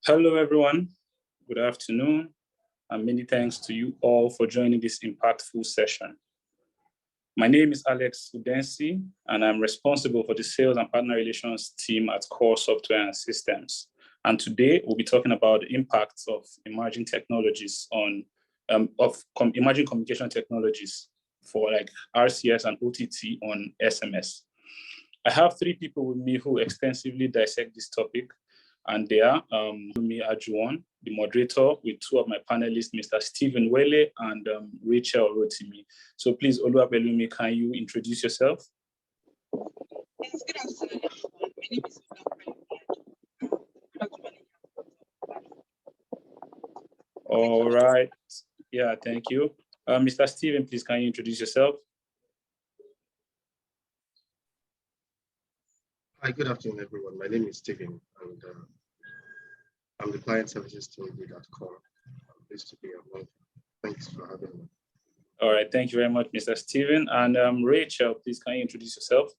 Hello, everyone. Good afternoon, and many thanks to you all for joining this impactful session. My name is Alex Udensi, and I'm responsible for the Sales and Partner Relations team at COURE Software and Systems. And today, we'll be talking about the impacts of emerging technologies on, emerging communication technologies for like RCS and OTT on SMS. I have three people with me who extensively dissect this topic. And they are Lumi Ajuwon, the moderator, with two of my panelists, Mr. Stephen Wele and Rachel Rotimi. So please, Oluwabelumi, can you introduce yourself? Yes, good afternoon, everyone. My name is All right. Yeah, thank you. Mr. Stephen, please, can you introduce yourself? Hi, good afternoon, everyone. My name is Stephen, and I'm the Client Services Team Lead at COURE. I'm pleased to be among you. Thanks for having me. All right, thank you very much, Mr. Stephen. And Rachel, please, can you introduce yourself?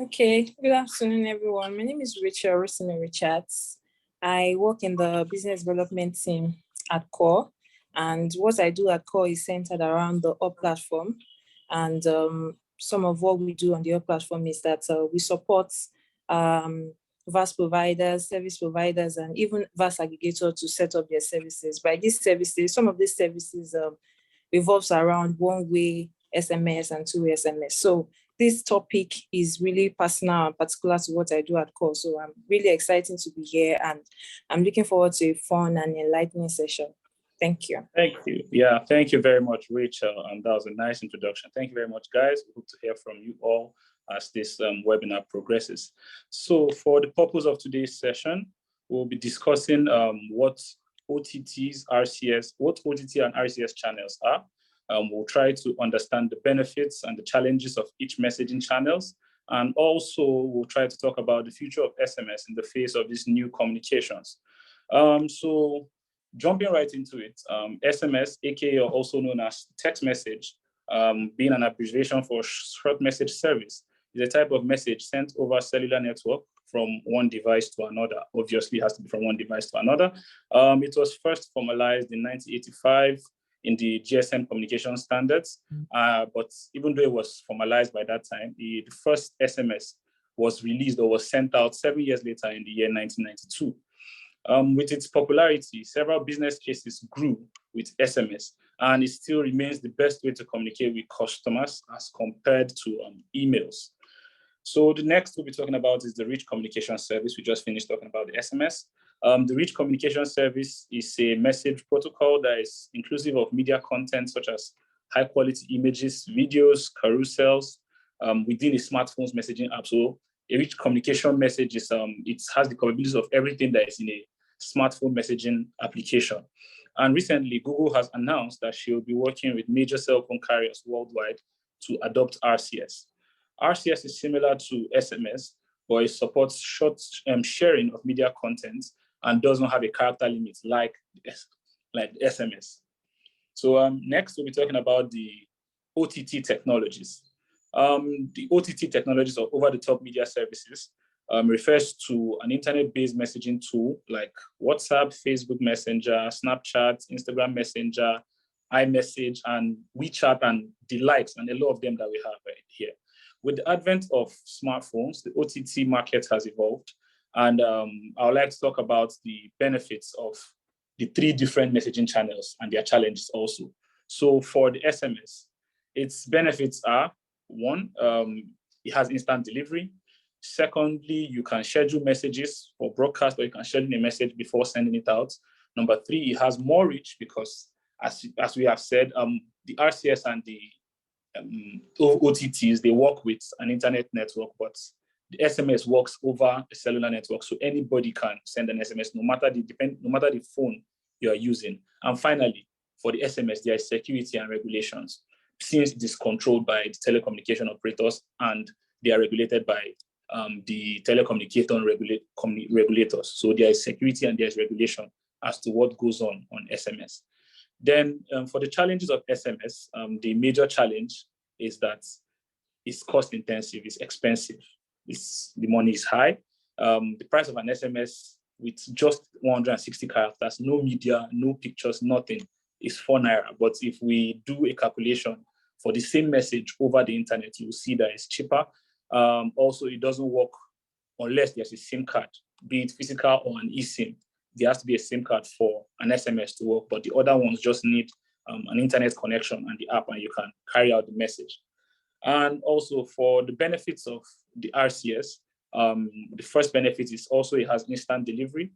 Okay, good afternoon, everyone. My name is Rachel Richards. I work in the business development team at COURE, and what I do at COURE is centered around the Ott platform. And some of what we do on the Ott platform is that we support VAS providers, service providers, and even VAS aggregators to set up their services. By these services, some of these services revolves around one-way SMS and two-way SMS. So this topic is really personal and particular to what I do at COURE. So I'm really excited to be here, and I'm looking forward to a fun and enlightening session. Thank you. Thank you. Yeah, thank you very much, Rachel. And that was a nice introduction. Thank you very much, guys. We hope to hear from you all as this webinar progresses. So for the purpose of today's session, we'll be discussing what OTTs, RCS, what OTT and RCS channels are. We'll try to understand the benefits and the challenges of each messaging channels. And also we'll try to talk about the future of SMS in the face of these new communications. So jumping right into it, SMS, aka also known as text message, being an abbreviation for short message service, is a type of message sent over cellular network from one device to another. Obviously, it has to be from one device to another. It was first formalized in 1985 in the GSM communication standards. But even though it was formalized by that time, the first SMS was released or was sent out 7 years later in the year 1992. With its popularity, several business cases grew with SMS, and it still remains the best way to communicate with customers as compared to emails. So the next we'll be talking about is the Rich Communication Service. We just finished talking about the SMS. The Rich Communication Service is a message protocol that is inclusive of media content such as high quality images, videos, carousels within a smartphone's messaging app. So a rich communication message is, it has the capabilities of everything that is in a smartphone messaging application. And recently, Google has announced that she will be working with major cell phone carriers worldwide to adopt RCS. RCS is similar to SMS, but it supports short sharing of media content and doesn't have a character limit like SMS. So next, we'll be talking about the OTT technologies. The OTT technologies, or over-the-top media services, refers to an internet-based messaging tool like WhatsApp, Facebook Messenger, Snapchat, Instagram Messenger, iMessage, and WeChat, and the likes, and a lot of them that we have right here. With the advent of smartphones, the OTT market has evolved, and I would like to talk about the benefits of the three different messaging channels and their challenges also. So for the SMS, its benefits are, one, it has instant delivery. Secondly, you can schedule messages for broadcast, or you can schedule a message before sending it out. Number three, it has more reach because, as we have said, the RCS and the OTTs, they work with an internet network, but the SMS works over a cellular network, so anybody can send an SMS, no matter the phone you are using. And finally, for the SMS, there is security and regulations, since it is controlled by the telecommunication operators and they are regulated by the telecommunication regulators. So there is security and there is regulation as to what goes on SMS. Then for the challenges of SMS, the major challenge is that it's cost intensive, it's expensive, the money is high. The price of an SMS with just 160 characters, no media, no pictures, nothing, is 4 naira. But if we do a calculation for the same message over the internet, you will see that it's cheaper. Also, it doesn't work unless there's a SIM card, be it physical or an eSIM. There has to be a SIM card for an SMS to work, but the other ones just need an internet connection and the app, and you can carry out the message. And also for the benefits of the RCS, the first benefit is also it has instant delivery.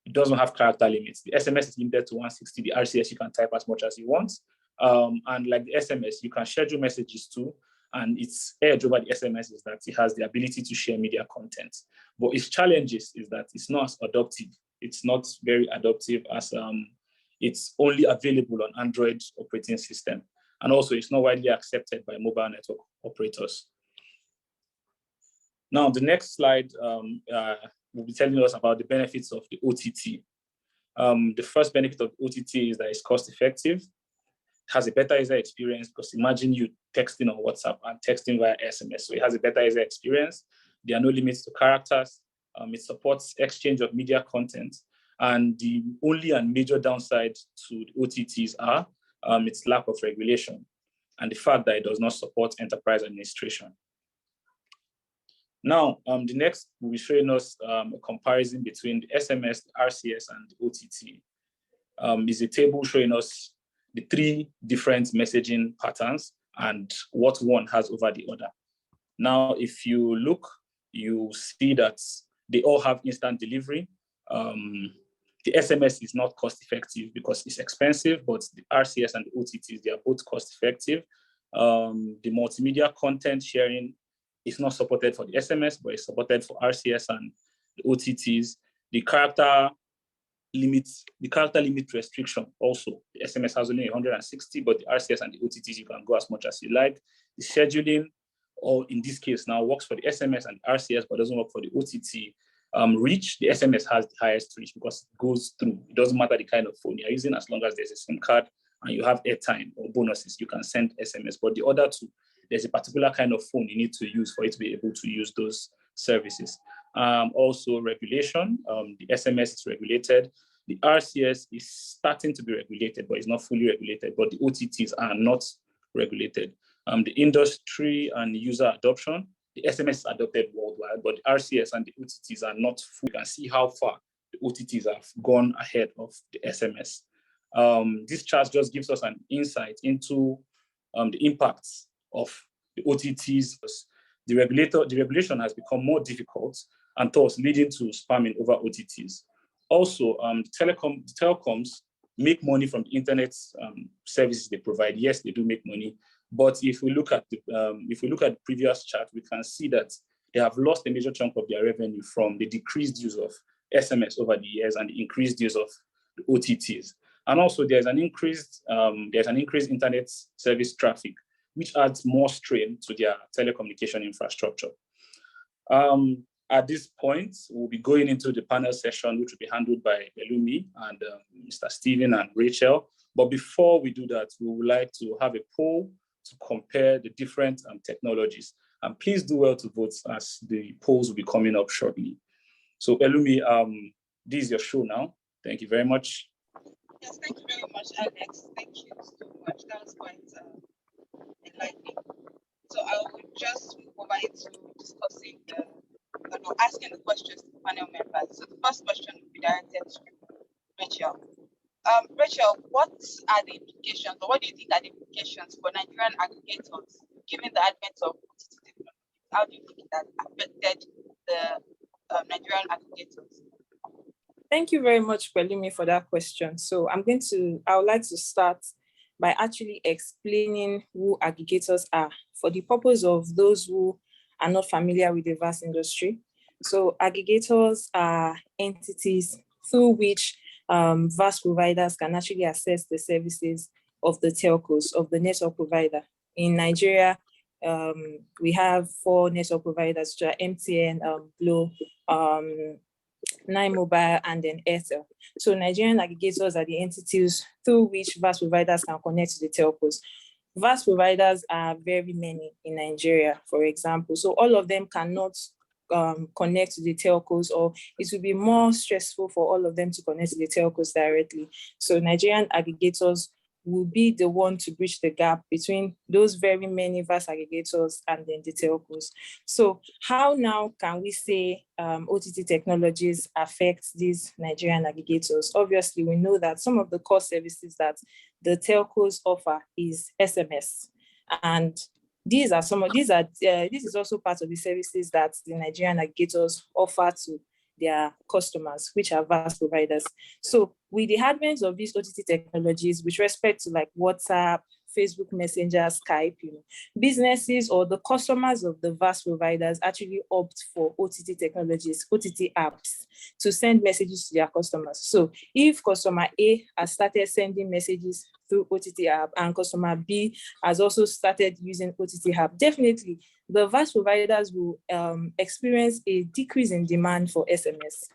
It doesn't have character limits. The SMS is limited to 160. The RCS, you can type as much as you want. And like the SMS, you can schedule messages too. And its edge over the SMS is that it has the ability to share media content. But its challenges is that it's not adaptive. It's not very adaptive, as it's only available on Android operating system. And also it's not widely accepted by mobile network operators. Now, the next slide will be telling us about the benefits of the OTT. The first benefit of OTT is that it's cost effective. It has a better user experience, because imagine you texting on WhatsApp and texting via SMS. So it has a better user experience. There are no limits to characters. It supports exchange of media content. And the only and major downside to the OTTs are its lack of regulation and the fact that it does not support enterprise administration. Now, the next will be showing us a comparison between the SMS, the RCS, and the OTT. Is a table showing us the 3 different messaging patterns and what one has over the other. Now, if you look, you see that they all have instant delivery. The SMS is not cost effective because it's expensive, but the RCS and the OTTs, they are both cost effective. The multimedia content sharing is not supported for the SMS, but it's supported for RCS and the OTTs. The character limit restriction also. The SMS has only 160, but the RCS and the OTTs, you can go as much as you like. The scheduling, or in this case now, works for the SMS and the RCS, but doesn't work for the OTT. Reach, the SMS has the highest reach because it goes through. It doesn't matter the kind of phone you're using, as long as there's a SIM card and you have airtime or bonuses, you can send SMS. But the other two, there's a particular kind of phone you need to use for it to be able to use those services. Also regulation, the SMS is regulated. The RCS is starting to be regulated, but it's not fully regulated, but the OTTs are not regulated. The industry and user adoption, the SMS is adopted worldwide, but the RCS and the OTTs are not full. You can see how far the OTTs have gone ahead of the SMS. This chart just gives us an insight into the impacts of the OTTs. The regulation has become more difficult and thus leading to spamming over OTTs. Also, telecoms make money from the internet services they provide. Yes, they do make money, but if we look at the previous chart, we can see that they have lost a major chunk of their revenue from the decreased use of SMS over the years and the increased use of the OTTs. And also, there's an increased internet service traffic, which adds more strain to their telecommunication infrastructure. At this point, we'll be going into the panel session, which will be handled by Belumi and Mr. Stephen and Rachel. But before we do that, we would like to have a poll to compare the different technologies. And please do well to vote, as the polls will be coming up shortly. So Belumi, this is your show now. Thank you very much. Yes, thank you very much, Alex. Thank you so much. That was quite enlightening. So I will just move over into discussing asking the questions to the panel members. So the first question will be directed to Rachel. Rachel, what are the implications, or what do you think are the implications for Nigerian aggregators, given the advent of OTT technology? How do you think that affected the Nigerian aggregators? Thank you very much, Pelumi, for that question. So I would like to start by actually explaining who aggregators are for the purpose of those who are not familiar with the VAS industry. So aggregators are entities through which VAS providers can actually access the services of the telcos, of the network provider. In Nigeria, we have 4 network providers, which are MTN, Glo, 9Mobile, and then Airtel. So Nigerian aggregators are the entities through which VAS providers can connect to the telcos. VAS providers are very many in Nigeria, for example. So all of them cannot connect to the telcos, or it will be more stressful for all of them to connect to the telcos directly. So Nigerian aggregators will be the one to bridge the gap between those very many VAS aggregators and then the telcos. So how now can we say OTT technologies affect these Nigerian aggregators? Obviously, we know that some of the core services that the telcos offer is SMS, and this is also part of the services that the Nigerian aggregators offer to their customers, which are VAS providers. So with the advent of these OTT technologies, with respect to like WhatsApp, Facebook Messenger, Skype, businesses or the customers of the VAS providers actually opt for OTT technologies, OTT apps, to send messages to their customers. So if customer A has started sending messages through OTT app and customer B has also started using OTT app, definitely the VAS providers will experience a decrease in demand for SMS.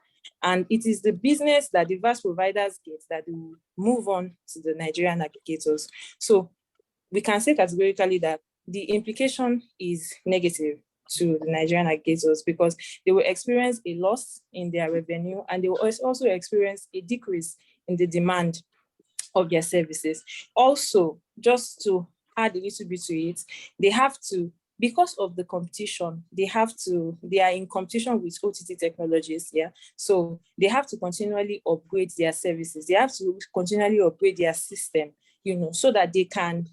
And it is the business that the VAS providers get that will move on to the Nigerian aggregators. So we can say categorically that the implication is negative to the Nigerian aggregators, because they will experience a loss in their revenue, and they will also experience a decrease in the demand of their services. Also, just to add a little bit to it, they have to, because of the competition, they are in competition with OTT technologies, yeah. So they have to continually upgrade their services. They have to continually upgrade their system, so that they can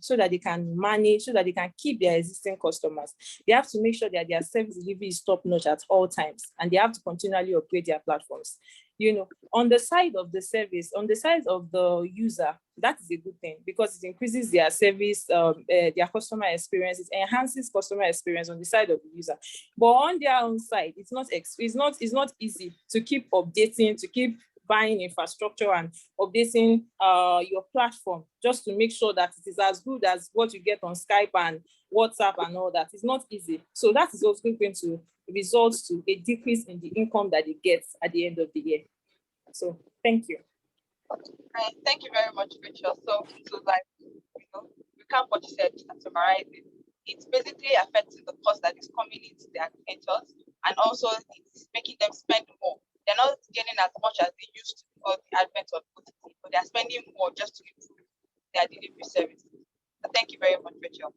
manage, so that they can keep their existing customers. They have to make sure that their service delivery is top notch at all times, and they have to continually upgrade their platforms. On the side of the service, on the side of the user, that is a good thing, because it increases their service, their customer experience, it enhances customer experience on the side of the user. But on their own side, it's not easy to keep updating, to keep buying infrastructure and updating your platform just to make sure that it is as good as what you get on Skype and WhatsApp and all that. It's not easy. So that is also going to result to a decrease in the income that they get at the end of the year. So thank you. Right. Thank you very much, Rachel. So we can't what you said and summarize it. It's basically affecting the cost that is coming into the aggregators, and also it's making them spend more. They're not getting as much as they used to before the advent of OTT, but they're spending more just to improve their delivery services. So thank you very much, Rachel.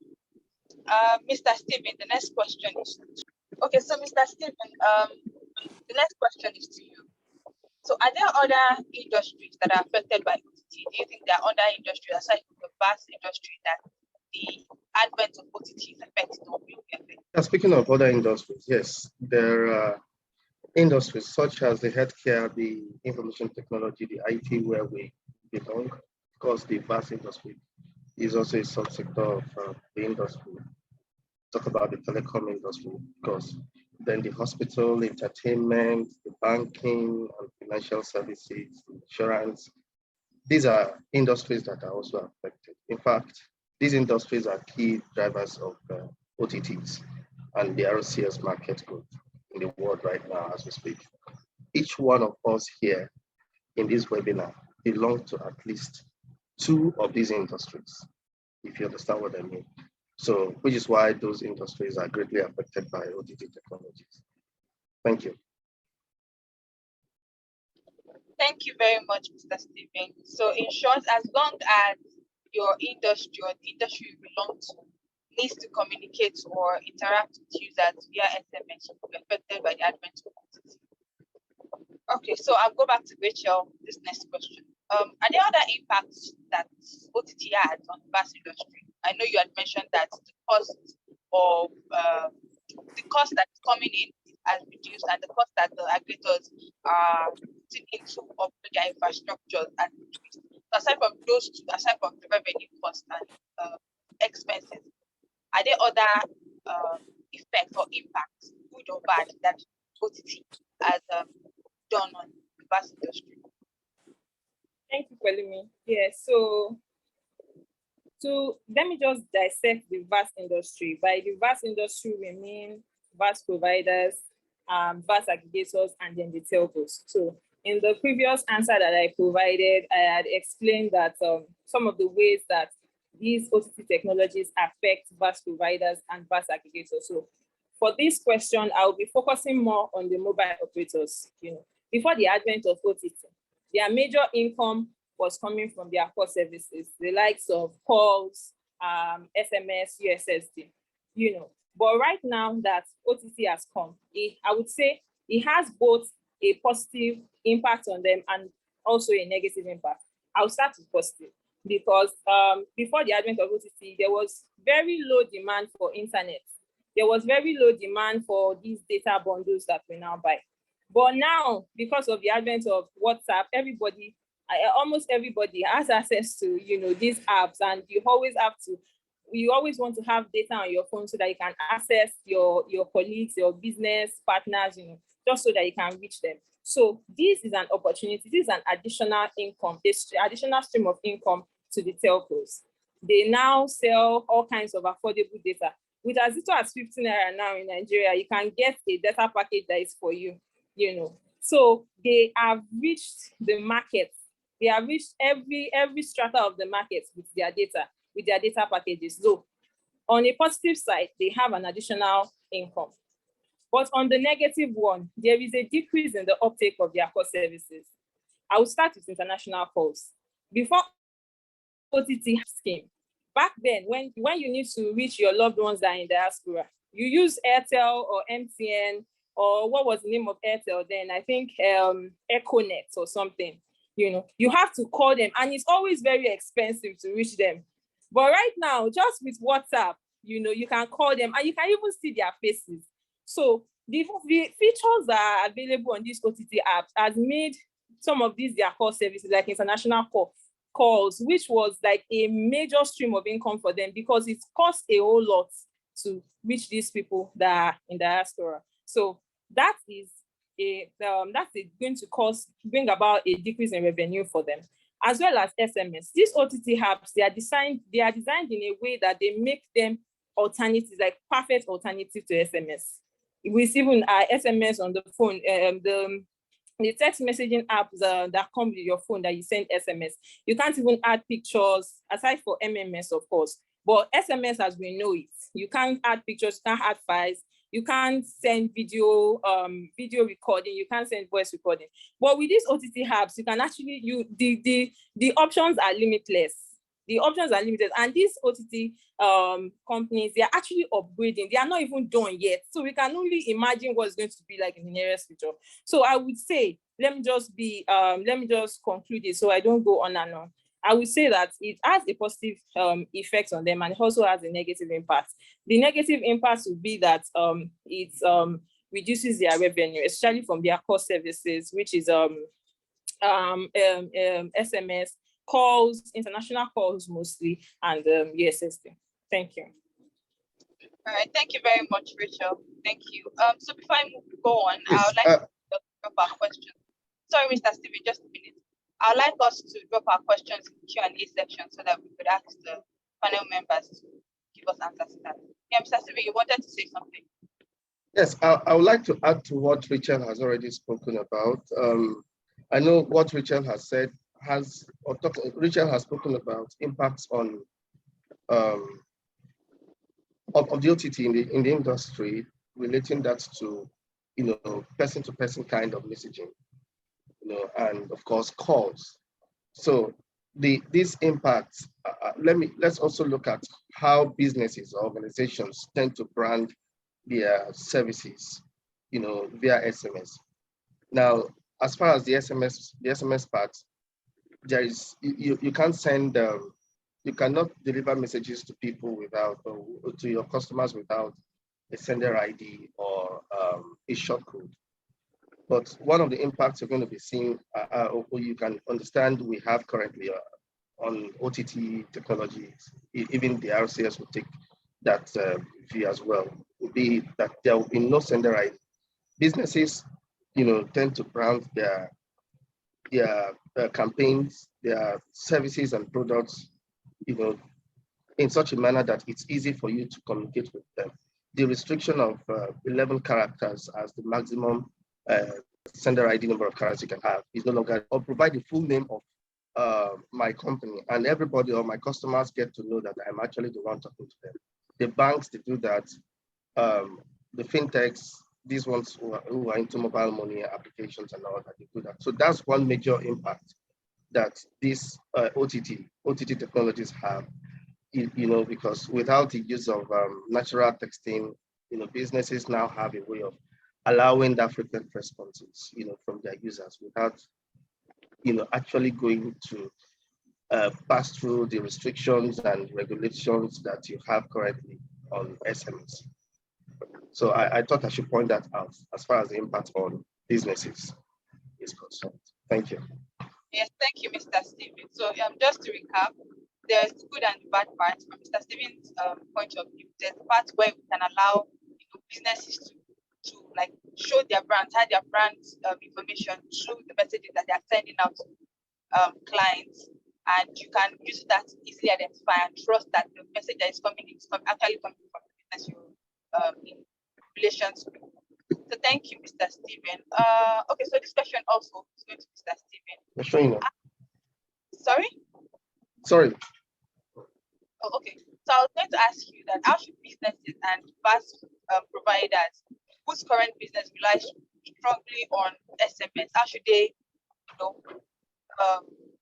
Mr. Stephen, the next question is okay. So Mr. Stephen, the next question is to you. So are there other industries that are affected by OTT? Do you think there are other industries aside from the VAS industry that the advent of OTT is affecting or will be affected? Speaking of other industries, yes, there are industries such as the healthcare, the information technology, the IT, where we belong. Of course, the VAS industry is also a subsector of the industry. Talk about the telecom industry, of course. Then the hospital, entertainment, the banking and financial services, insurance. These are industries that are also affected. In fact, these industries are key drivers of OTTs and the RCS market growth in the world right now as we speak. Each one of us here in this webinar belong to at least two of these industries, if you understand what I mean. So, which is why those industries are greatly affected by OTT technologies. Thank you. Thank you very much, Mr. Stephen. So in short, as long as your industry or the industry you belong to needs to communicate or interact with users via SMS, will be affected by the advent of OTT. Okay, so I'll go back to Rachel, this next question. Are there other impacts that OTT had on the VAS industry? I know you had mentioned that the cost that's coming in has reduced, and the cost that the aggregators are putting into upgrade their infrastructure has reduced. So aside from those two, aside from the revenue cost and expenses, are there other effects or impacts, good or bad, that OTT has done on the VAS industry? Thank you, Pelumi. Yeah, so let me just dissect the VAS industry. By the VAS industry, we mean VAS providers, VAS aggregators, and then the telcos. So in the previous answer that I provided, I had explained that some of the ways that these OTT technologies affect VAS providers and VAS aggregators? So for this question, I'll be focusing more on the mobile operators. Before the advent of OTT, their major income was coming from their core services, the likes of calls, SMS, USSD, But right now that OTT has come, I would say it has both a positive impact on them and also a negative impact. I'll start with positive because before the advent of OTT, there was very low demand for internet. There was very low demand for these data bundles that we now buy. But now, because of the advent of WhatsApp, almost everybody has access to, these apps, and you always want to have data on your phone so that you can access your colleagues, your business partners, just so that you can reach them. So this is an opportunity. This is an additional income, this additional stream of income to the telcos. They now sell all kinds of affordable data. With as little as 15 naira now in Nigeria, you can get a data package that is for you, So they have reached the market. They have reached every strata of the market with their data packages. So on a positive side, they have an additional income. But on the negative one, there is a decrease in the uptake of their core services. I will start with international calls. Before OTT scheme, back then, when you need to reach your loved ones that are in diaspora, you use Airtel or MTN, or what was the name of Airtel then? I think Econet or something. You have to call them, and it's always very expensive to reach them. But right now, just with WhatsApp, you can call them and you can even see their faces. So the features that are available on these OTT apps has made some of these their core services, like international calls, which was like a major stream of income for them because it costs a whole lot to reach these people that are in diaspora. So that is going to bring about a decrease in revenue for them, as well as SMS. These OTT apps, they are designed in a way that they make them alternatives, like perfect alternative to SMS. With even SMS on the phone, the text messaging apps that come with your phone that you send SMS, you can't even add pictures, aside for MMS, of course. But SMS, as we know it, you can't add pictures, you can't add files, you can't send video recording, you can't send voice recording. But with these OTT apps, you can actually the options are limitless. The options are limited, and these OTT companies, they are actually upgrading. They are not even done yet, so we can only imagine what's going to be like in the nearest future. So I would say, let me just conclude it, so I don't go on and on. I would say that it has a positive effect on them, and it also has a negative impact. The negative impact would be that it reduces their revenue, especially from their core services, which is SMS, calls, international calls mostly, and USSD. Thank you. All right, thank you very much, Rachel. Thank you. So before I go on, I would like to drop our questions. Sorry, Mr. Stephen, just a minute. I'd like us to drop our questions in the Q&A section so that we could ask the panel members to give us answers to that. Yeah, Mr. Stephen, you wanted to say something? Yes, I would like to add to what Rachel has already spoken about. I know what Rachel has said Rachel has spoken about impacts on of the OTT in the industry, relating that to person-to-person kind of messaging, and of course calls. So these impacts. Let's also look at how businesses or organizations tend to brand their services, via SMS. Now, as far as the SMS part, there is you can't send you cannot deliver messages to people without, or to your customers without a sender ID or a short code. But one of the impacts you're going to be seeing, or you can understand we have currently on OTT technologies, even the RCS will take that view as well, will be that there will be no sender ID. Businesses, tend to brand their campaigns, their services and products, in such a manner that it's easy for you to communicate with them. The restriction of 11 characters as the maximum sender ID number of characters you can have is no longer, or provide the full name of my company, and everybody or my customers get to know that I'm actually the one talking to them. The banks, they do that. The fintechs, these ones who are into mobile money applications and all that, they do that. So that's one major impact that these OTT technologies have, because without the use of natural texting, businesses now have a way of allowing that frequent responses, from their users without, actually going to pass through the restrictions and regulations that you have currently on SMS. So I thought I should point that out as far as the impact on businesses is concerned. Thank you. Yes, thank you, Mr. Stephen. So just to recap, there's good and bad parts. From Mr. Stephen's point of view, there's the part where we can allow businesses to like show their brand, hide their brand information through the messages that they are sending out to clients, and you can use that easily identify and trust that the message that is coming is actually coming from the business you're in relations with. So thank you, Mr. Stephen. Okay, so this question also is going to Mr. Stephen. Sorry? Sorry. Oh, okay. So I was going to ask you that how should businesses and VAS providers whose current business relies strongly on SMS, how should they,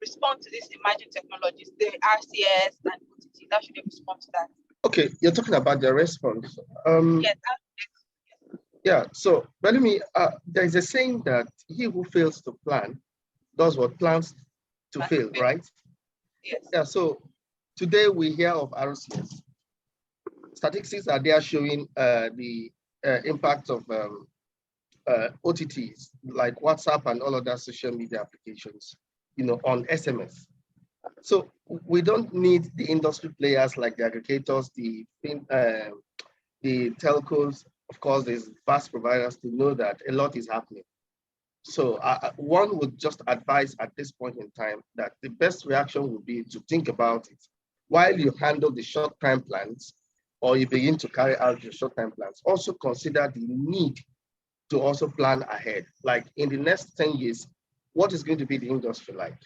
respond to these emerging technologies, the RCS and OTT? How should they respond to that? Okay, you're talking about the response. Yes. Yeah, so there's a saying that he who fails to plan does what plans to fail, right? Yes. Yeah, so today we hear of RCS. Statistics are there showing the impact of OTTs like WhatsApp and all other social media applications, on SMS. So we don't need the industry players like the aggregators, the telcos, of course, there's vast providers to know that a lot is happening. So one would just advise at this point in time that the best reaction would be to think about it while you handle the short-term plans, or you begin to carry out your short-term plans. Also consider the need to also plan ahead. Like in the next 10 years, what is going to be the industry like?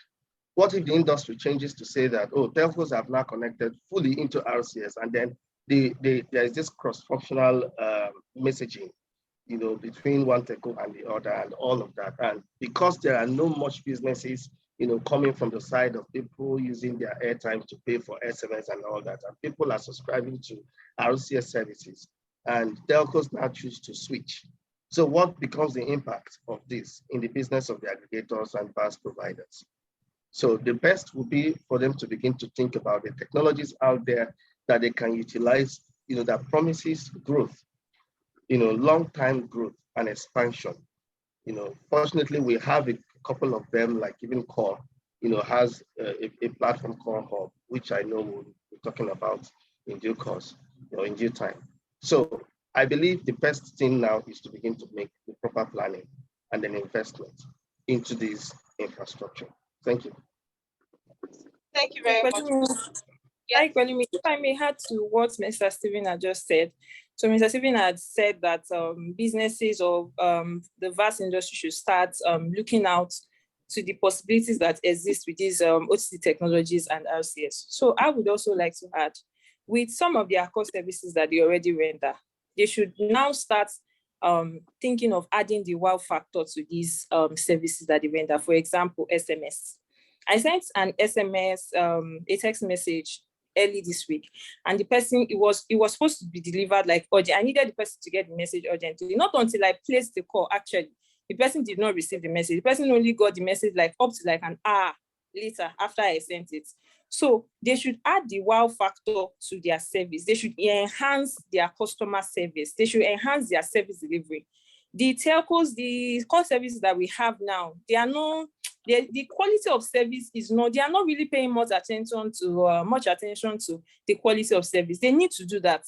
What if the industry changes to say that, oh, telcos have now connected fully into RCS, and then there is this cross-functional messaging, between one telco and the other and all of that. And because there are no much businesses, coming from the side of people using their airtime to pay for SMS and all that, and people are subscribing to RCS services, and telcos now choose to switch. So what becomes the impact of this in the business of the aggregators and VAS providers? So the best would be for them to begin to think about the technologies out there that they can utilize, that promises growth, long-term growth and expansion. Fortunately, we have a couple of them, like even COURE, has a platform called Hub, which I know we'll be talking about in due course, in due time. So I believe the best thing now is to begin to make the proper planning and then investment into this infrastructure. Thank you. Thank you very much. Yes. If I may add to what Mr. Stephen had just said. So Mr. Stephen had said that businesses or the VAS industry should start looking out to the possibilities that exist with these OTT technologies and RCS. So I would also like to add, with some of their core services that they already render, they should now start thinking of adding the wow factor to these services that they render. For example, SMS. I sent an SMS, a text message early this week, and the person, it was supposed to be delivered like urgent. I needed the person to get the message urgently. Not until I placed the call, actually, the person did not receive the message. The person only got the message like up to like an hour later after I sent it. So they should add the wow factor to their service. They should enhance their customer service. They should enhance their service delivery. The telcos, the core services that we have now, they are not, the quality of service is not, they are not really paying much attention to the quality of service. They need to do that.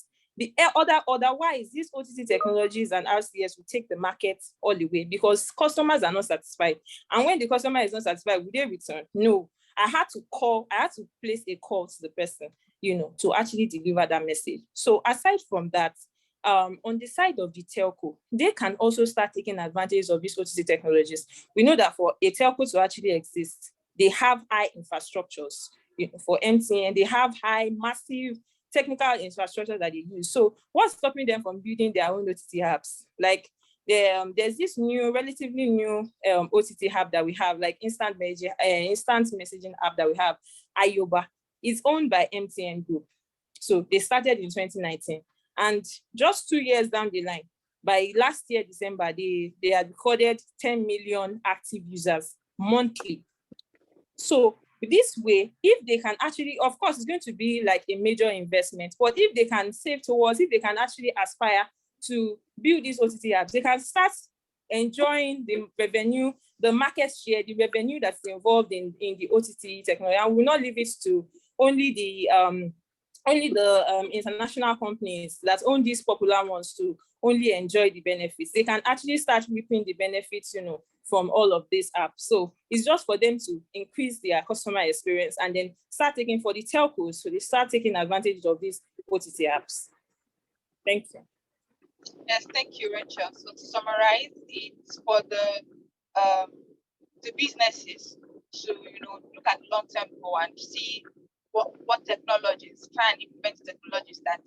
Otherwise, these OTT technologies and RCS will take the market all the way because customers are not satisfied. And when the customer is not satisfied, will they return? No. I had to place a call to the person, to actually deliver that message. So aside from that, on the side of the telco, they can also start taking advantage of these OTT technologies. We know that for a telco to actually exist, they have high infrastructures. For MTN, they have high, massive technical infrastructure that they use. So what's stopping them from building their own OTT apps? Like there's this relatively new OTT app that we have, like instant messaging app that we have, Ayoba. It's owned by MTN Group. So they started in 2019. And just 2 years down the line, by last year, December, they had recorded 10 million active users monthly. So this way, if they can actually, of course, it's going to be like a major investment, but if they can save towards, if they can actually aspire to build these OTT apps, they can start enjoying the revenue, the market share, the revenue that's involved in the OTT technology. And we'll not leave it to only the international companies that own these popular ones to only enjoy the benefits. They can actually start reaping the benefits, from all of these apps. So it's just for them to increase their customer experience and then start taking for the telcos. So they start taking advantage of these OTT apps. Thank you. Yes, thank you, Rachel. So to summarize, it's for the businesses to look at long-term goal and see what technologies, try and implement technologies that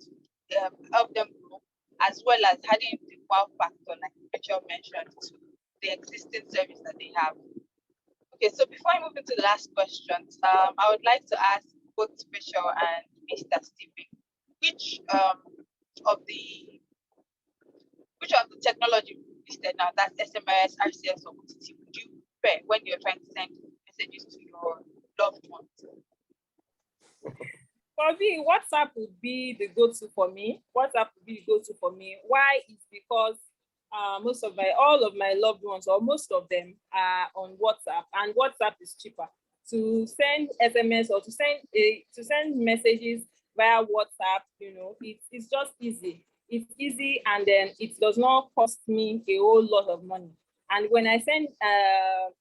help them grow, as well as adding the wow factor, like Rachel mentioned, to the existing service that they have. Okay, so before I move into the last question, I would like to ask both Rachel and Mr. Stephen, which of the technology listed now, that's SMS, RCS, or OTT, would you prefer when you're trying to send messages to your loved ones? For me, WhatsApp would be the go-to for me. WhatsApp would be the go-to for me. Why? It's because all of my loved ones, or most of them, are on WhatsApp, and WhatsApp is cheaper. To send SMS or to send messages via WhatsApp, it's just easy. It's easy, and then it does not cost me a whole lot of money. And when I send,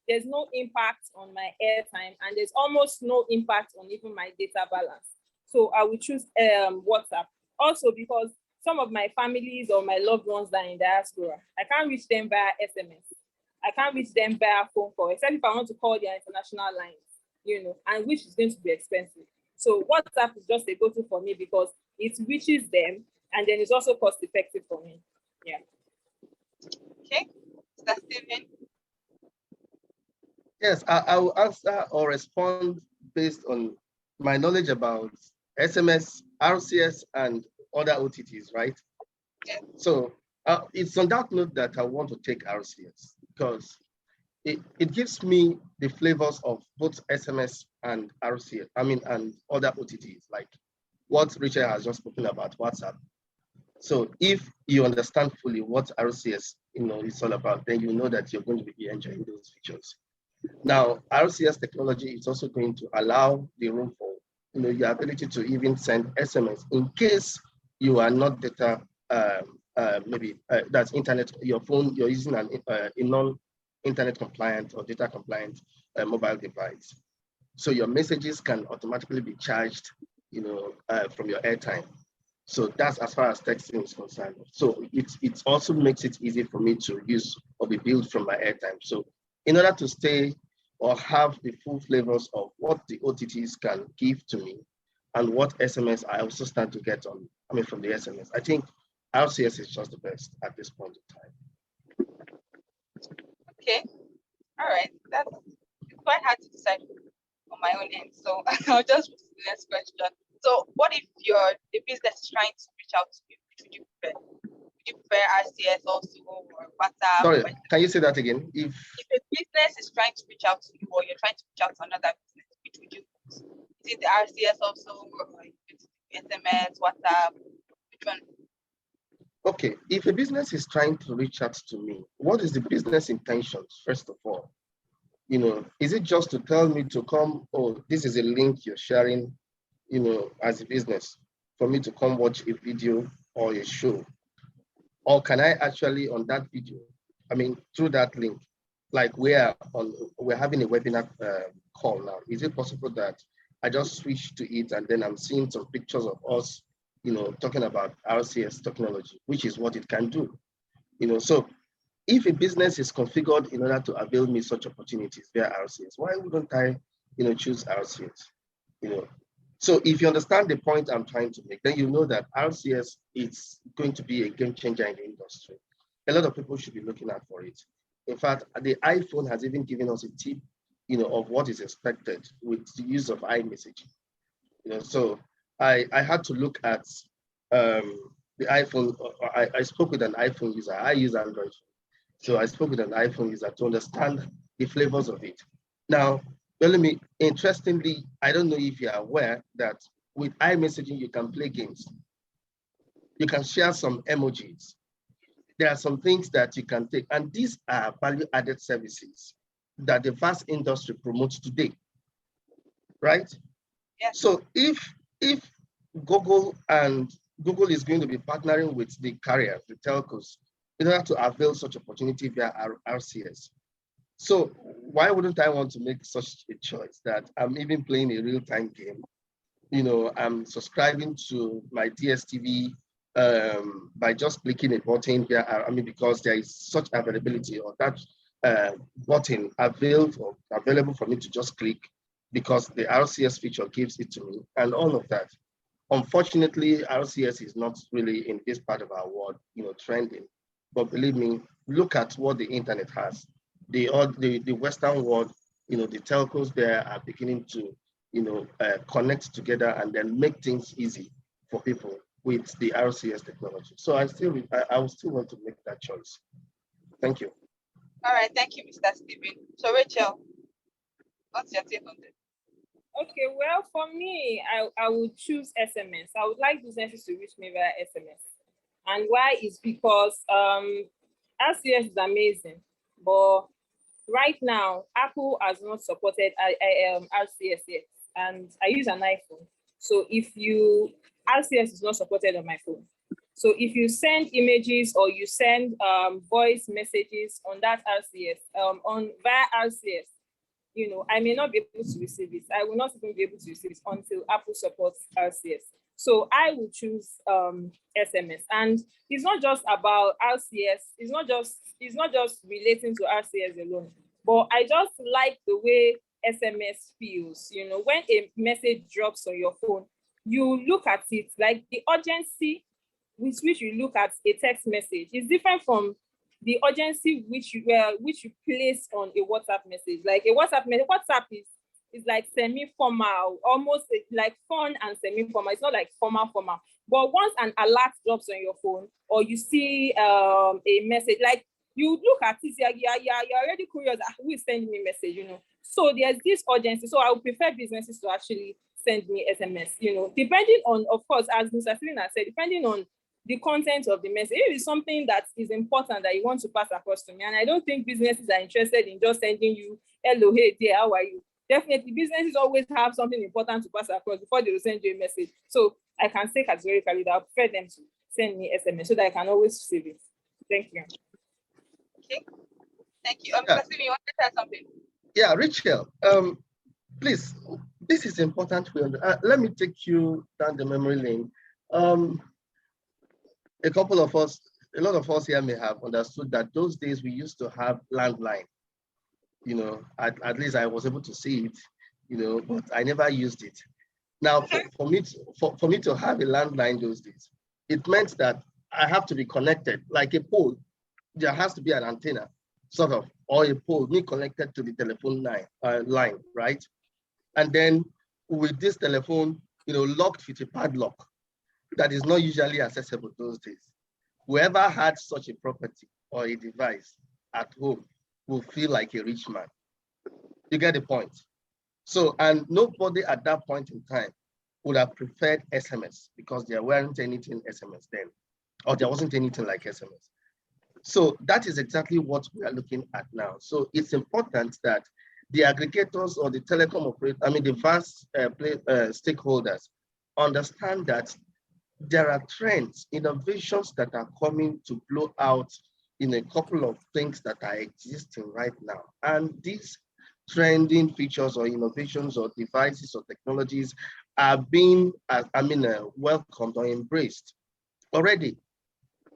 there's no impact on my airtime, and there's almost no impact on even my data balance. So I will choose WhatsApp. Also because some of my families or my loved ones that are in diaspora, I can't reach them via SMS. I can't reach them via phone call, except if I want to call their international lines, and which is going to be expensive. So WhatsApp is just a go-to for me because it reaches them, and then it's also cost effective for me. Yeah. Okay, Mr. Stephen. Yes, I will answer or respond based on my knowledge about SMS, RCS, and other OTTs, right? Yeah. So it's on that note that I want to take RCS because it gives me the flavors of both SMS and RCS, and other OTTs, like what Richard has just spoken about, WhatsApp. So if you understand fully what RCS is all about, then you know that you're going to be enjoying those features. Now, RCS technology is also going to allow the room for your ability to even send SMS in case you are not data, that's internet, your phone, you're using a non-internet compliant or data compliant mobile device. So your messages can automatically be charged, from your airtime. So that's as far as texting is concerned. So it also makes it easy for me to use or be billed from my airtime. So in order to stay or have the full flavors of what the OTTs can give to me and what SMS I also stand to get from the SMS, I think RCS is just the best at this point in time. Okay, all right, that's quite hard to decide on my own end. So I'll just move to the next question. So what if the business is trying to reach out to you? Which would you prefer? Would you prefer RCS also, or WhatsApp? Sorry, can you say that again? If a business is trying to reach out to you, or you're trying to reach out to another business, which would you use? Is it the RCS also, or SMS, WhatsApp? Which one? Okay, if a business is trying to reach out to me, what is the business intentions, first of all? Is it just to tell me to come, oh, this is a link you're sharing, as a business, for me to come watch a video or a show? Or can I actually, on that video, through that link, like we're having a webinar call now, is it possible that I just switch to it and then I'm seeing some pictures of us, talking about RCS technology, which is what it can do. So if a business is configured in order to avail me such opportunities via RCS, why wouldn't I choose RCS. So if you understand the point I'm trying to make, then you know that RCS is going to be a game changer in the industry. A lot of people should be looking out for it. In fact, the iPhone has even given us a tip, of what is expected with the use of iMessaging. So I had to look at the iPhone. I spoke with an iPhone user. I use Android. So I spoke with an iPhone user to understand the flavors of it. Now, interestingly, I don't know if you're aware that with iMessaging, you can play games. You can share some emojis. There are some things that you can take, and these are value-added services that the vast industry promotes today, right? Yes. So if Google is going to be partnering with the carriers, the telcos, in order to avail such opportunity via RCS. So why wouldn't I want to make such a choice that I'm even playing a real-time game? I'm subscribing to my DSTV by just clicking a button here. Because there is such availability, or that button available for me to just click, because the RCS feature gives it to me, and all of that. Unfortunately, RCS is not really in this part of our world, trending. But believe me, look at what the internet has. The Western world, the telcos there are beginning to, connect together and then make things easy for people with the RCS technology. So I will still want to make that choice. Thank you. All right, thank you, Mr. Stephen. So Rachel, what's your take on this? Okay, well, for me, I would choose SMS. I would like businesses to reach me via SMS. And why is because RCS is amazing, but right now, Apple has not supported RCS yet, and I use an iPhone. So RCS is not supported on my phone. So if you send images or you send voice messages on that RCS, via RCS, I may not be able to receive it. I will not even be able to receive it until Apple supports RCS. So I will choose SMS. And it's not just about RCS. It's not just relating to RCS alone. But I just like the way SMS feels. When a message drops on your phone, you look at it, like the urgency with which you look at a text message is different from the urgency which you place on a WhatsApp message. Like a WhatsApp is like semi-formal, almost like fun and semi-formal. It's not like formal. But once an alert drops on your phone, or you see a message, like you look at it, you're already curious, who is sending me a message, So there's this urgency. So I would prefer businesses to actually send me SMS, depending on, of course, as Mr. Stephen has said, depending on the content of the message. If it's something that is important that you want to pass across to me, and I don't think businesses are interested in just sending you, hello, hey dear, how are you? Definitely, businesses always have something important to pass across before they will send you a message. So I can say categorically that I prefer them to send me SMS so that I can always save it. Thank you. Okay, thank you. Mr. Stephen, you want to say something? Yeah, Rachel, please, this is important. Let me take you down the memory lane. A lot of us here may have understood that those days we used to have landline. At least I was able to see it, but I never used it. Now, for me to have a landline those days, it meant that I have to be connected, like a pole. There has to be an antenna, sort of, or a pole, me connected to the telephone line, right? And then with this telephone, locked with a padlock that is not usually accessible those days. Whoever had such a property or a device at home will feel like a rich man. You get the point? So, and nobody at that point in time would have preferred SMS because there weren't anything SMS then, or there wasn't anything like SMS. So that is exactly what we are looking at now. So it's important that the aggregators or the telecom operators, the vast stakeholders understand that there are trends, innovations that are coming to blow out in a couple of things that are existing right now. And these trending features or innovations or devices or technologies are being, welcomed or embraced already.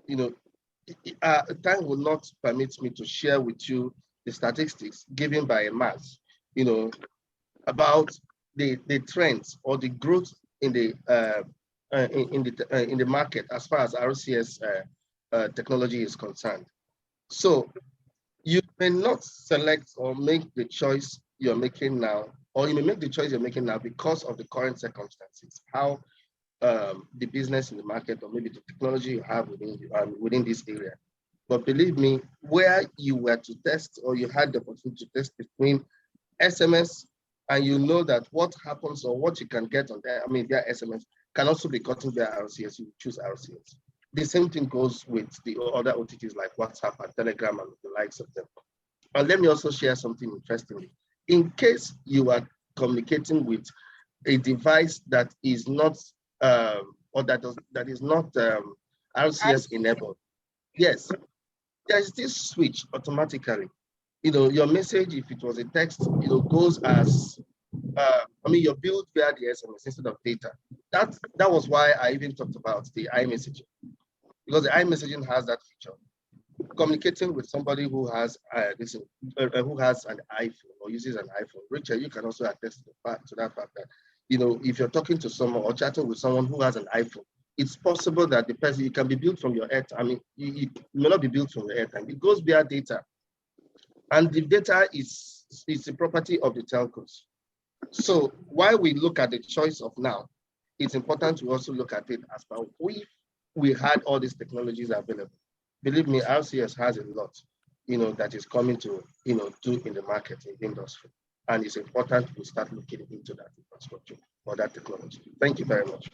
Time will not permit me to share with you the statistics given by a mass. about the trends or the growth in the market as far as RCS technology is concerned. So you may not select or make the choice you're making now, or you may make the choice you're making now because of the current circumstances, how the business in the market, or maybe the technology you have within this area. But believe me, where you were to test, or you had the opportunity to test between SMS, and you know that what happens or what you can get on there, I mean, via SMS can also be gotten via RCS, you choose RCS. The same thing goes with the other OTTs like WhatsApp and Telegram and the likes of them. And let me also share something interesting. In case you are communicating with a device that is not or that is not RCS enabled, yes, there's this switch automatically. You know, your message, if it was a text, you know, goes as you're billed via the SMS instead of data. That was why I even talked about the iMessaging, because the iMessaging has that feature. Communicating with somebody who has who has an iPhone or uses an iPhone. Richard, you can also attest to that fact that, you know, if you're talking to someone or chatting with someone who has an iPhone, it's possible that the person, you can be billed from your airtime. I mean, you may not be billed from your airtime. It goes via data, and the data is the property of the telcos. So while we look at the choice of now, it's important to also look at it as well. We had all these technologies available. Believe me, RCS has a lot, you know, that is coming to, you know, do in the market, in the industry. And it's important we start looking into that infrastructure or that technology. Thank you very much.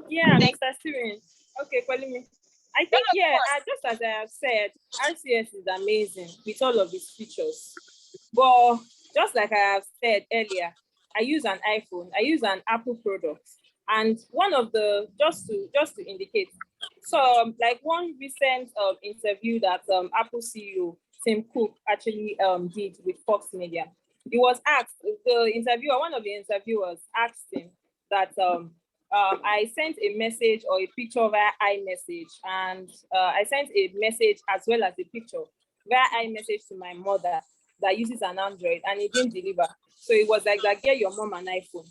Yeah, Mr. Steven. Okay, Kwalimi. I think, yeah, just as I have said, RCS is amazing with all of its features. But just like I have said earlier, I use an iPhone, I use an Apple product. And one of the, just to indicate, so like one recent interview that Apple CEO Tim Cook actually did with Fox Media, he was asked, one of the interviewers asked him that I sent a message or a picture via iMessage, and I sent a message as well as a picture via iMessage to my mother that uses an Android, and it didn't deliver. So it was like that, get your mom an iPhone.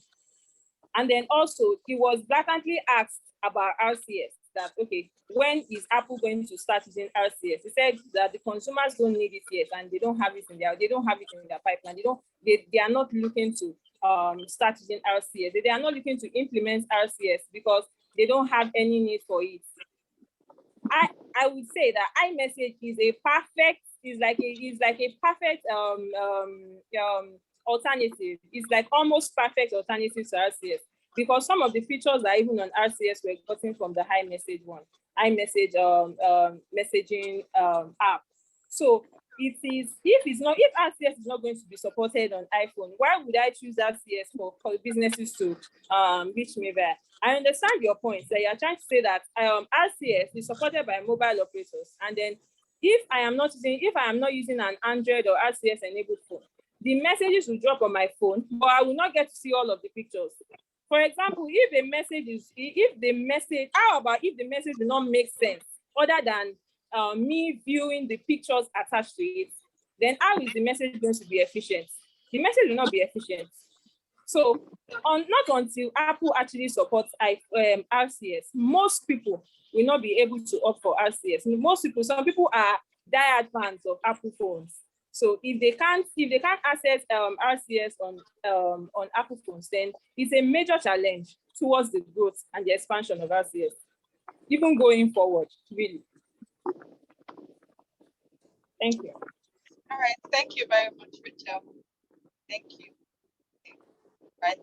And then also he was blatantly asked about RCS, that, okay, when is Apple going to start using RCS? He said that the consumers don't need it yet, and they don't have it in their pipeline. They are not looking to start using RCS. They are not looking to implement RCS because they don't have any need for it. I would say that iMessage is like a perfect alternative. It's like almost perfect alternative to RCS, because some of the features that even on RCS were gotten from the iMessage messaging app. So if RCS is not going to be supported on iPhone, why would I choose RCS for businesses to reach me there? I understand your point that you're trying to say that RCS is supported by mobile operators, and then if I am not using an Android or RCS enabled phone, the messages will drop on my phone, but I will not get to see all of the pictures. For example, how about if the message does not make sense other than me viewing the pictures attached to it, then how is the message going to be efficient? The message will not be efficient. So not until Apple actually supports RCS, most people will not be able to opt for RCS. Some people are diehard fans of Apple phones. So if they can't access RCS on Apple phones, then it's a major challenge towards the growth and the expansion of RCS, even going forward, really. Thank you. All right, thank you very much, Rachel. Thank you. Right,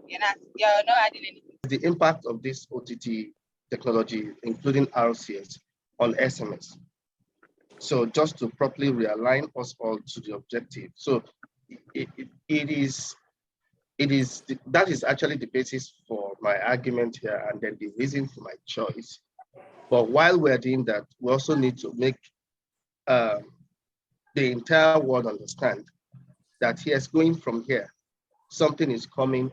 you're not adding anything. The impact of this OTT technology, including RCS, on SMS. So just to properly realign us all to the objective. So that is actually the basis for my argument here, and then the reason for my choice. But while we're doing that, we also need to make the entire world understand that yes, going from here, something is coming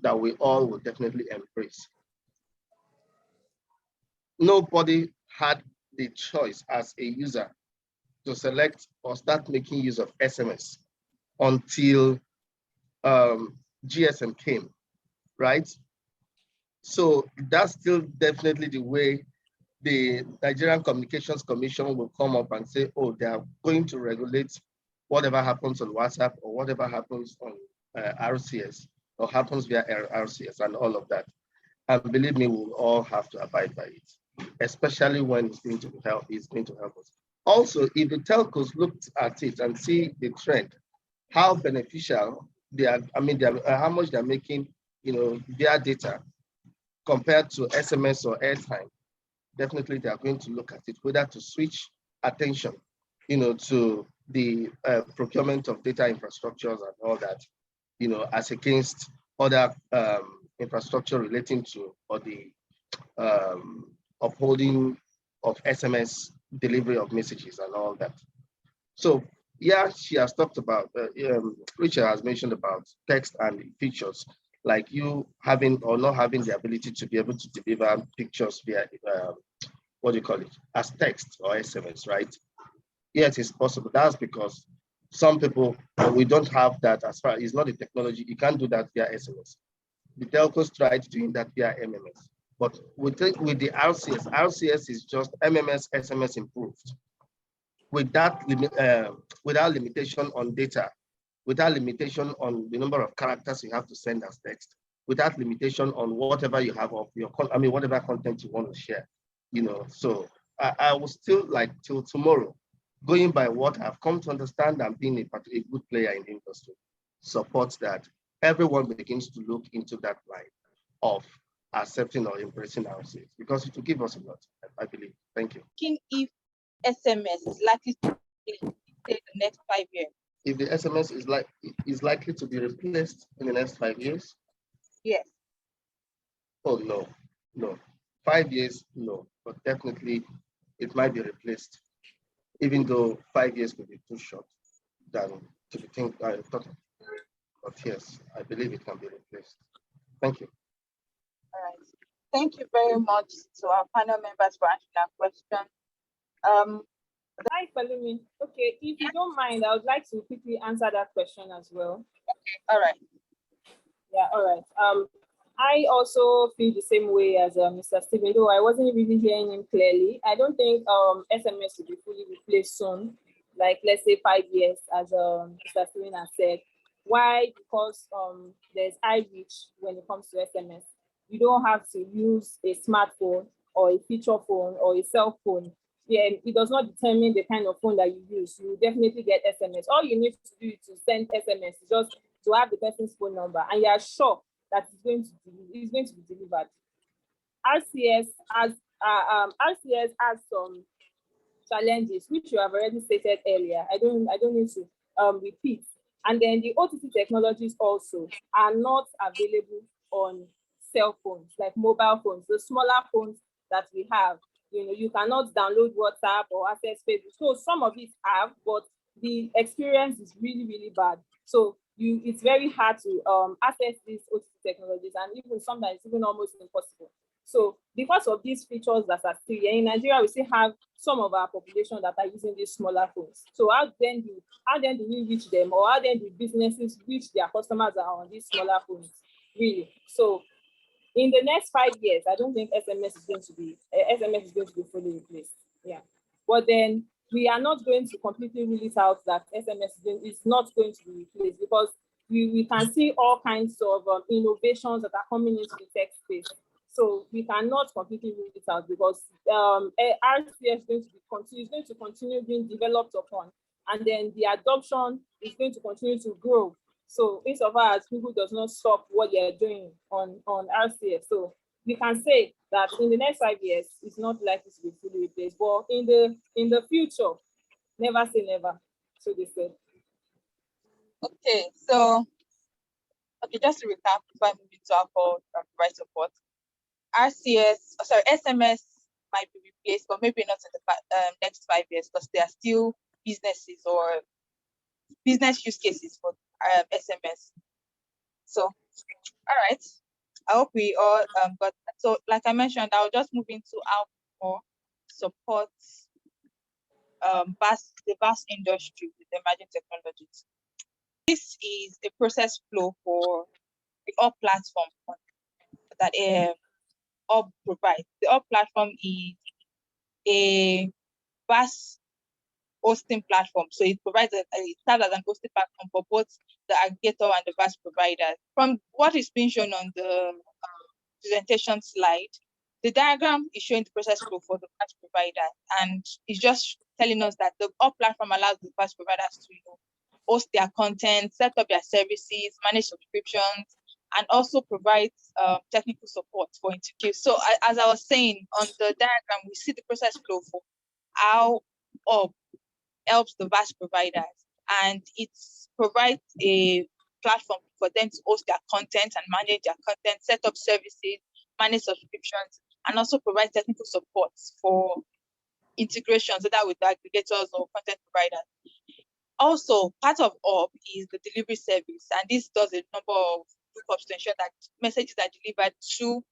that we all will definitely embrace. Nobody had the choice as a user to select or start making use of SMS until GSM came, right? So that's still definitely the way the Nigerian Communications Commission will come up and say, oh, they are going to regulate whatever happens on WhatsApp or whatever happens on RCS or happens via RCS and all of that. And believe me, we'll all have to abide by it, especially when it's going to help us. Also, if the telcos looked at it and see the trend, how beneficial they are, how much they're making, via data compared to SMS or airtime, definitely they are going to look at it, whether to switch attention, to the procurement of data infrastructures and all that, as against other infrastructure relating to, or the upholding of SMS delivery of messages and all that. So yeah, she has talked about, Richard has mentioned about text and features, like you having or not having the ability to be able to deliver pictures via, what do you call it, as text or SMS, right? Yes, it's possible. That's because some people, we don't have that as far, it's not a technology, you can't do that via SMS. The telcos tried doing that via MMS. But with the RCS is just MMS, SMS improved. Without limitation on data, without limitation on the number of characters you have to send as text, without limitation on whatever you have of your, whatever content you want to share, So I will still like till tomorrow, going by what I've come to understand and being a good player in the industry, supports that everyone begins to look into that line of accepting or embracing RCS, because it will give us a lot, I believe. Thank you. If SMS is likely to be in the next 5 years? If the SMS is likely to be replaced in the next 5 years? Yes. Oh, no. 5 years, no, but definitely it might be replaced, even though 5 years could be too short than to be thought of. But yes, I believe it can be replaced. Thank you. All right. Thank you very much to our panel members for answering our question. Hi, Palumi. Okay, if you don't mind, I would like to quickly answer that question as well. Okay, all right. Yeah, all right. I also feel the same way as Mr. Stephen, though I wasn't really hearing him clearly. I don't think SMS will be fully replaced soon, like let's say 5 years, as Mr. Stephen has said. Why? Because there's high reach when it comes to SMS. You don't have to use a smartphone or a feature phone or a cell phone. Yeah, it does not determine the kind of phone that you use. You definitely get SMS. All you need to do to send SMS is just to have the person's phone number, and you are sure that it's going to be delivered. RCS has some challenges which you have already stated earlier. I don't need to repeat. And then the OTT technologies also are not available on cell phones, like mobile phones, the smaller phones that we have. You cannot download WhatsApp or access Facebook. So some of it have, but the experience is really, really bad. So it's very hard to access these OTT technologies, and even sometimes even almost impossible. So because of these features that are still here in Nigeria, we still have some of our population that are using these smaller phones. So how then do we reach them, or how then do businesses reach their customers that are on these smaller phones? Really? So in the next 5 years, I don't think SMS is going to be fully replaced. Yeah, but then we are not going to completely rule it out that SMS is not going to be replaced, because we can see all kinds of innovations that are coming into the tech space. So we cannot completely rule it out, because RCS is going to continue being developed upon, and then the adoption is going to continue to grow. So insofar as Google does not stop what they're doing on RCS, so we can say that in the next 5 years, it's not likely to be fully replaced. But in the future, never say never. So they said. Okay, so just to recap before I move into our right support. SMS might be replaced, but maybe not in the next 5 years, because there are still businesses or business use cases for SMS. So, all right. I hope we all got that. So, like I mentioned, I'll just move into how more support the vast industry with emerging technologies. This is a process flow for the Ott platform that Ott provides. The Ott platform is a vast hosting platform. So it provides it serves as an hosting platform for both the aggregator and the VAS providers. From what is being shown on the presentation slide, the diagram is showing the process flow for the VAS provider, and it's just telling us that the Ott platform allows the VAS providers to host their content, set up their services, manage subscriptions, and also provides technical support for integration. So as I was saying, on the diagram, we see the process flow for how Ott helps the VAS providers, and it provides a platform for them to host their content and manage their content, set up services, manage subscriptions, and also provide technical support for integration, so that with the aggregators or content providers. Also, part of Ott is the delivery service, and this does a number of lookups to ensure that messages are delivered to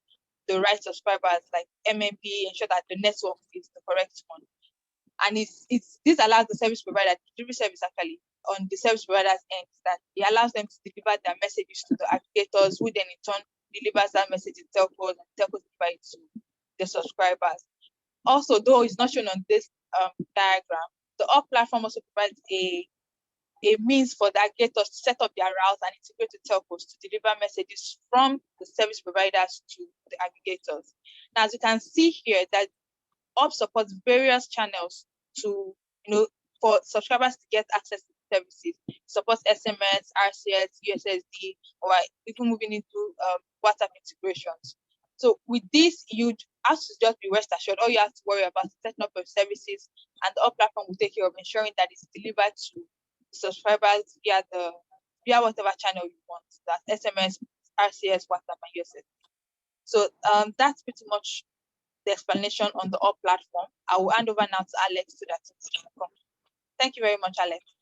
the right subscribers, like MMP, ensure that the network is the correct one. And this allows the service provider, delivery service actually, on the service provider's end, that it allows them to deliver their messages to the aggregators, who then in turn delivers that message to telcos, and telcos deliver it to the subscribers. Also, though it's not shown on this diagram, the Ott platform also provides a means for the aggregators to set up their routes and integrate with telcos to deliver messages from the service providers to the aggregators. Now, as you can see here, that Ott supports various channels to, for subscribers to get access to the services. It supports SMS, RCS, USSD, or even moving into WhatsApp integrations. So with this, you have to just be rest assured. All you have to worry about is setting up your services, and the Ott platform will take care of ensuring that it's delivered to subscribers via whatever channel you want. That's SMS, RCS, WhatsApp, and USSD. So that's pretty much the explanation on the Ott platform. I will hand over now to Alex so that thank you very much, Alex.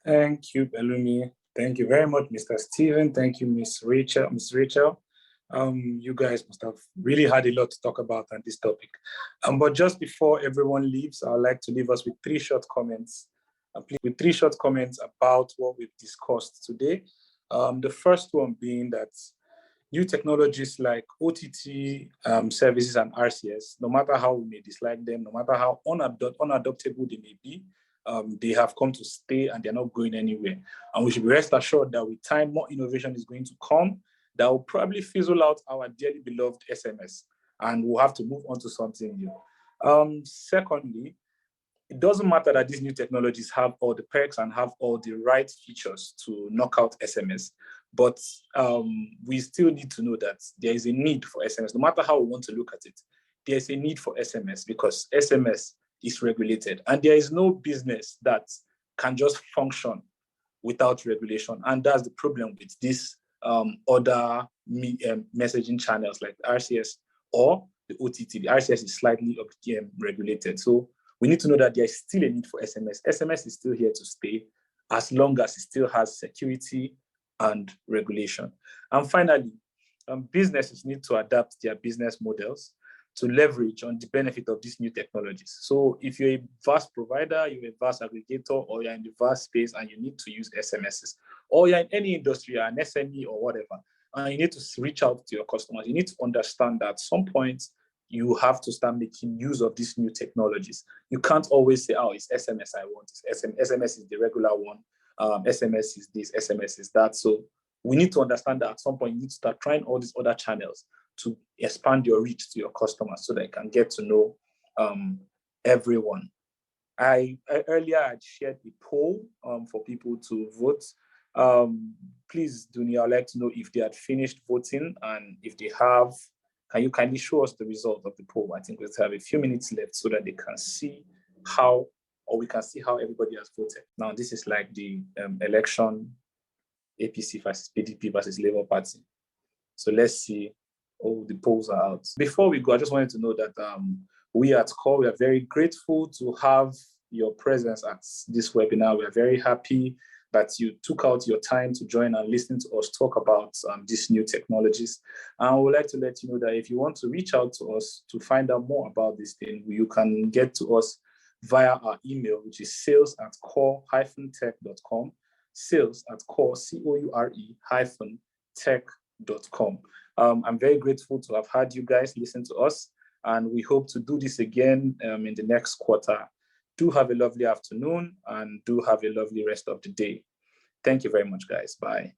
Thank you, Pelumi. Thank you very much, Mr. Stephen. Thank you, Miss Rachel. You guys must have really had a lot to talk about on this topic. But just before everyone leaves, I'd like to leave us with three short comments. About what we've discussed today. The first one being that new technologies like OTT services and RCS, no matter how we may dislike them, no matter how unadoptable they may be, they have come to stay and they're not going anywhere. And we should be rest assured that with time, more innovation is going to come that will probably fizzle out our dearly beloved SMS, and we'll have to move on to something new. Secondly, it doesn't matter that these new technologies have all the perks and have all the right features to knock out SMS, but we still need to know that there is a need for SMS. No matter how we want to look at it, there is a need for SMS because SMS is regulated, and there is no business that can just function without regulation. And that's the problem with these other messaging channels like RCS or the OTT. The RCS is slightly regulated. So we need to know that there is still a need for SMS. SMS is still here to stay as long as it still has security and regulation. And finally, businesses need to adapt their business models to leverage on the benefit of these new technologies. So if you're a VAS provider, you're a VAS aggregator, or you're in the VAS space and you need to use SMSs, or you're in any industry, an SME or whatever, and you need to reach out to your customers, you need to understand that at some point, you have to start making use of these new technologies. You can't always say, oh, it's SMS I want. SMS is the regular one. SMS is this, SMS is that. So we need to understand that at some point, you need to start trying all these other channels to expand your reach to your customers so they can get to know everyone. Earlier I shared a poll for people to vote. Please, Dunia, I'd like to know if they had finished voting, and if they have, can you kindly show us the result of the poll? I think we have a few minutes left so that they can see how, or we can see how everybody has voted. Now, this is like the election, APC versus PDP versus Labour Party. So let's see. Oh, the polls are out. Before we go, I just wanted to know that we at COURE, we are very grateful to have your presence at this webinar. We are very happy that you took out your time to join and listen to us talk about these new technologies. And I would like to let you know that if you want to reach out to us to find out more about this thing, you can get to us via our email, which is sales@core-tech.com, sales@COURE, COURE-tech.com. I'm very grateful to have had you guys listen to us, and we hope to do this again in the next quarter. Do have a lovely afternoon, and do have a lovely rest of the day. Thank you very much, guys. Bye.